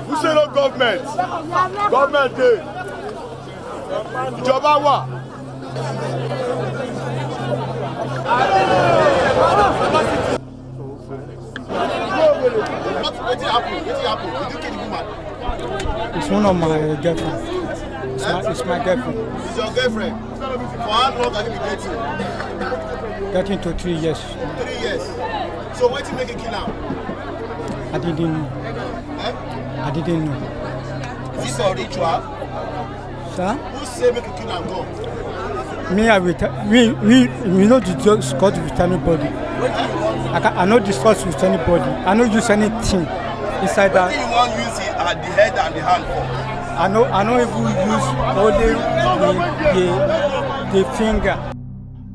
Who say no government? Government dey. Ìjọba wà. What happened? Did you kill the woman? It's one of my girlfriends. It's my girlfriend. It's your girlfriend. For how long have you been dating? Getting to 3 years. 3 years. So what you make you kill her? I didn't know. Eh? I didn't know. Is this a ritual? Sir? Who say make you kill her and go? Me, we not discuss with anybody. I not discuss with anybody. I not use anything inside that. What do you want use it at the head and the hand for? I know even use only the finger.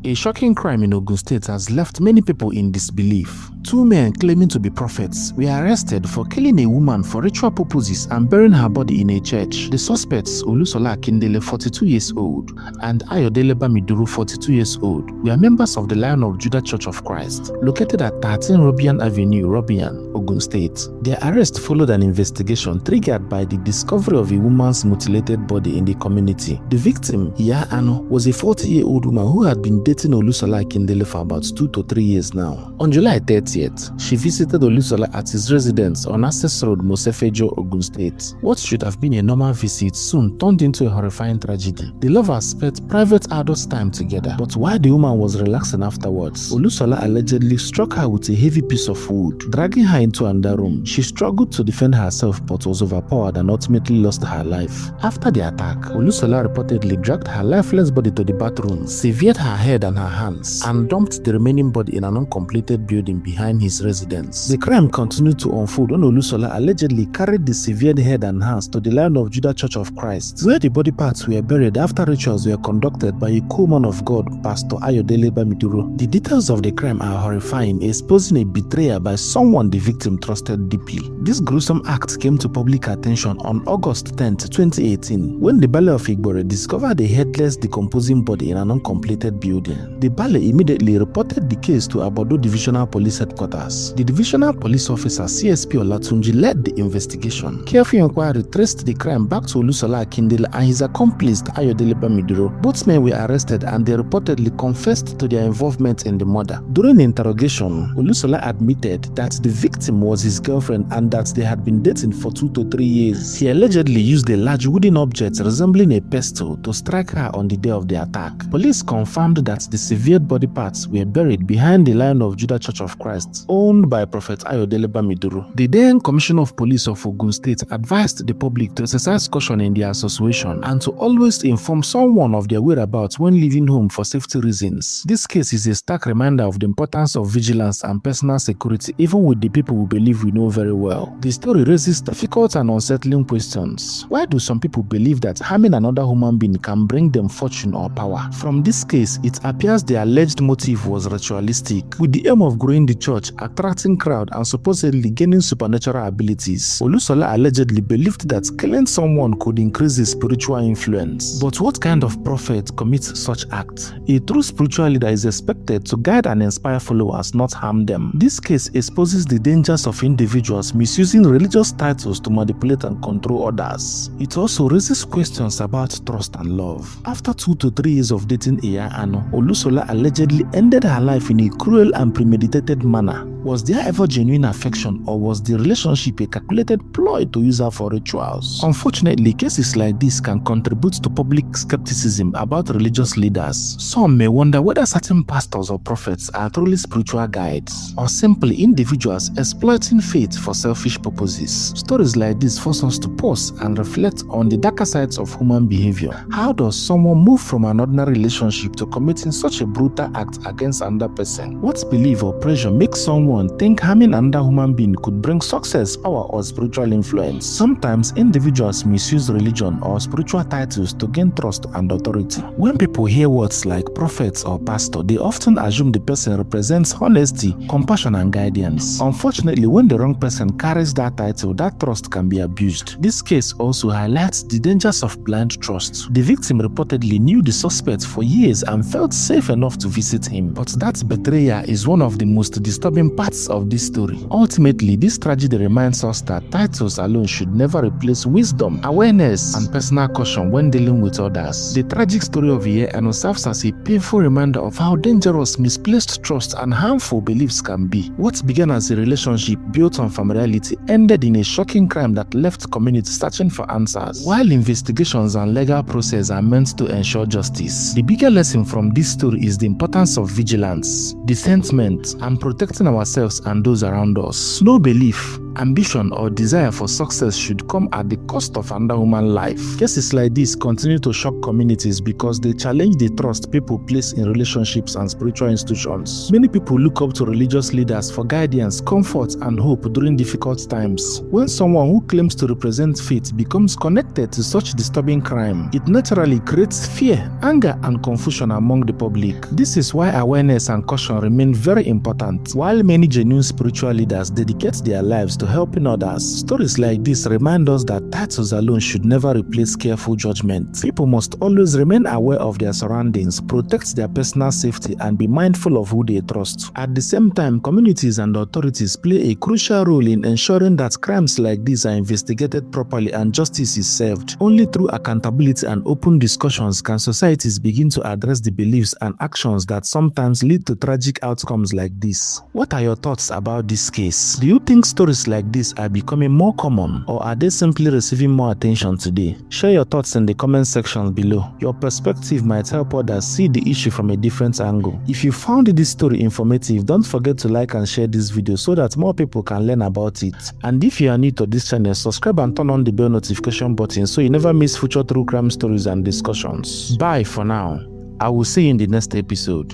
A shocking crime in Ogun State has left many people in disbelief. 2 men claiming to be prophets were arrested for killing a woman for ritual purposes and burying her body in a church. The suspects, Olusola Akindele, 42 years old, and Ayodele Bamiduru, 42 years old, were members of the Lion of Judah Church of Christ, located at 13 Robiyan Avenue, Robiyan, Ogun State. Their arrest followed an investigation triggered by the discovery of a woman's mutilated body in the community. The victim, Iya Aanu, was a 40-year-old woman who had been dating Olusola Akindele for about 2 to 3 years now. On July 30th, she visited Olusola at his residence on Access Road, Mosefejo, Ogun State. What should have been a normal visit soon turned into a horrifying tragedy. The lovers spent private adult time together, but while the woman was relaxing afterwards, Olusola allegedly struck her with a heavy piece of wood, dragging her into another room. She struggled to defend herself but was overpowered and ultimately lost her life. After the attack, Olusola reportedly dragged her lifeless body to the bathroom, severed her head and her hands, and dumped the remaining body in an uncompleted building behind his residence. The crime continued to unfold when Olusola allegedly carried the severed head and hands to the Lion of Judah Church of Christ, where the body parts were buried after rituals were conducted by a co-man of God, Pastor Ayodele Bamiduru. The details of the crime are horrifying, exposing a betrayal by someone the victim trusted deeply. This gruesome act came to public attention on August 10, 2018, when the Bale of Igbore discovered a headless, decomposing body in an uncompleted building. The Bale immediately reported the case to Abodo Divisional Police Headquarters. The Divisional Police Officer CSP Olatunji led the investigation. Careful inquiry traced the crime back to Olusola Akindele and his accomplice Ayodele Bamiduru. Both men were arrested and they reportedly confessed to their involvement in the murder. During the interrogation, Olusola admitted that the victim was his girlfriend and that they had been dating for 2 to 3 years. He allegedly used a large wooden object resembling a pestle to strike her on the day of the attack. Police confirmed that the severed body parts were buried behind the Lion of Judah Church of Christ, owned by Prophet Ayodele Bamiduru. The then Commissioner of Police of Ogun State advised the public to exercise caution in their association and to always inform someone of their whereabouts when leaving home for safety reasons. This case is a stark reminder of the importance of vigilance and personal security, even with the people we believe we know very well. The story raises difficult and unsettling questions. Why do some people believe that harming another human being can bring them fortune or power? From this case, it appears the alleged motive was ritualistic, with the aim of growing the church, attracting crowd, and supposedly gaining supernatural abilities. Olusola allegedly believed that killing someone could increase his spiritual influence. But what kind of prophet commits such act? A true spiritual leader is expected to guide and inspire followers, not harm them. This case exposes the dangers of individuals misusing religious titles to manipulate and control others. It also raises questions about trust and love. After 2 to 3 years of dating Iya Aanu, Olusola allegedly ended her life in a cruel and premeditated manner. Was there ever genuine affection, or was the relationship a calculated ploy to use her for rituals? Unfortunately, cases like this can contribute to public skepticism about religious leaders. Some may wonder whether certain pastors or prophets are truly spiritual guides, or simply individuals exploiting faith for selfish purposes. Stories like this force us to pause and reflect on the darker sides of human behavior. How does someone move from an ordinary relationship to committing such a brutal act against another person? What belief or pressure makes someone think harming another human being could bring success, power, or spiritual influence? Sometimes individuals misuse religion or spiritual titles to gain trust and authority. When people hear words like prophets or pastor, they often assume the person represents honesty, compassion, and guidance. Unfortunately, when the wrong person carries that title, that trust can be abused. This case also highlights the dangers of blind trust. The victim reportedly knew the suspect for years and felt safe enough to visit him, but that betrayal is one of the most disturbing parts of this story. Ultimately, this tragedy reminds us that titles alone should never replace wisdom, awareness, and personal caution when dealing with others. The tragic story of Iya Aanu serves as a painful reminder of how dangerous misplaced trust and harmful beliefs can be. What began as a relationship built on familiarity ended in a shocking crime that left communities searching for answers. While investigations and legal process are meant to ensure justice, the bigger lesson from this story is the importance of vigilance, discernment, and protecting ourselves and those around us. No belief, ambition, or desire for success should come at the cost of another human life. Cases like this continue to shock communities because they challenge the trust people place in relationships and spiritual institutions. Many people look up to religious leaders for guidance, comfort, and hope during difficult times. When someone who claims to represent faith becomes connected to such disturbing crime, it naturally creates fear, anger, and confusion among the public. This is why awareness and caution remain very important. While many genuine spiritual leaders dedicate their lives to helping others, stories like this remind us that titles alone should never replace careful judgment. People must always remain aware of their surroundings, protect their personal safety, and be mindful of who they trust. At the same time, communities and authorities play a crucial role in ensuring that crimes like these are investigated properly and justice is served. Only through accountability and open discussions can societies begin to address the beliefs and actions that sometimes lead to tragic outcomes like this. What are your thoughts about this case? Do you think stories like this are becoming more common, or are they simply receiving more attention today? Share your thoughts in the comment section below. Your perspective might help others see the issue from a different angle. If you found this story informative, don't forget to like and share this video so that more people can learn about it. And if you are new to this channel, subscribe and turn on the bell notification button so you never miss future true crime stories and discussions. Bye for now. I will see you in the next episode.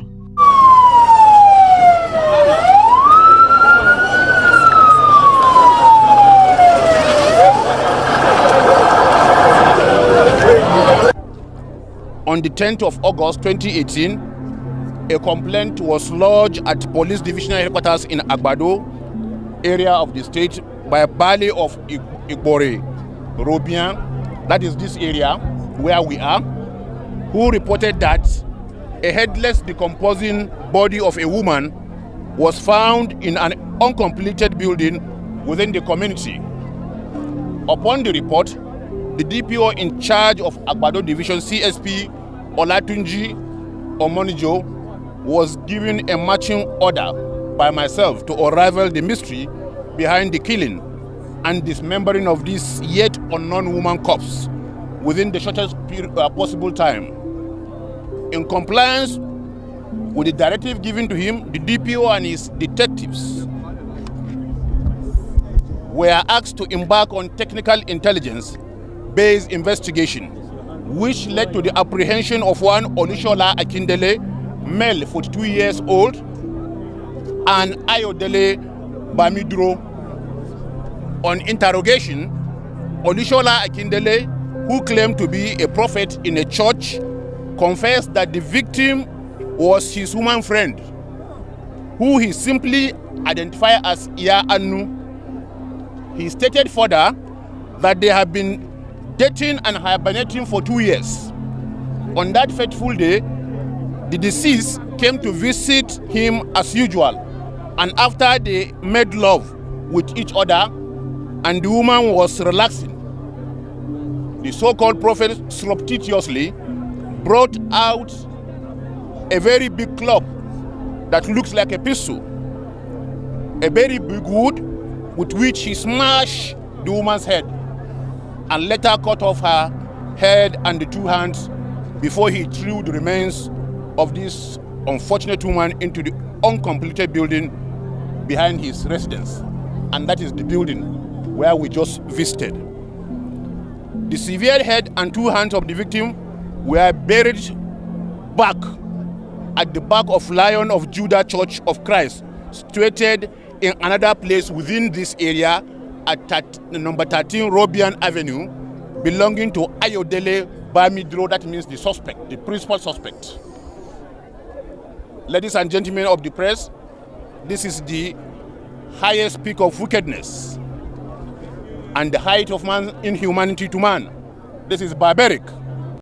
On the 10th of August 2018, a complaint was lodged at Police Divisional Headquarters in Agbado area of the state by a Bali of Igbore, Robiyan, that is this area where we are, who reported that a headless decomposing body of a woman was found in an uncompleted building within the community. Upon the report, the DPO in charge of Agbado Division, CSP Olatunji Omonijo, was given a marching order by myself to unravel the mystery behind the killing and dismembering of this yet unknown woman corpse within the shortest possible time. In compliance with the directive given to him, the DPO and his detectives were asked to embark on technical intelligence-based investigation, which led to the apprehension of one Olushola Akindele, male 42 years old, and Ayodele Bamidro. On interrogation, Olushola Akindele, who claimed to be a prophet in a church, confessed that the victim was his woman friend, who he simply identified as Iya Aanu. He stated further that they have been dating and hibernating for 2 years. On that fateful day, the deceased came to visit him as usual, and after they made love with each other and the woman was relaxing, the so-called prophet surreptitiously brought out a very big club that looks like a pistol, a very big wood with which he smashed the woman's head and later cut off her head and the 2 hands before he threw the remains of this unfortunate woman into the uncompleted building behind his residence. And that is the building where we just visited. The severed head and 2 hands of the victim were buried back at the back of Lion of Judah Church of Christ, situated in another place within this area at number 13 Robiyan Avenue, belonging to Ayodele Bamidro, that means the suspect, the principal suspect. Ladies and gentlemen of the press, this is the highest peak of wickedness and the height of man's inhumanity to man. This is barbaric.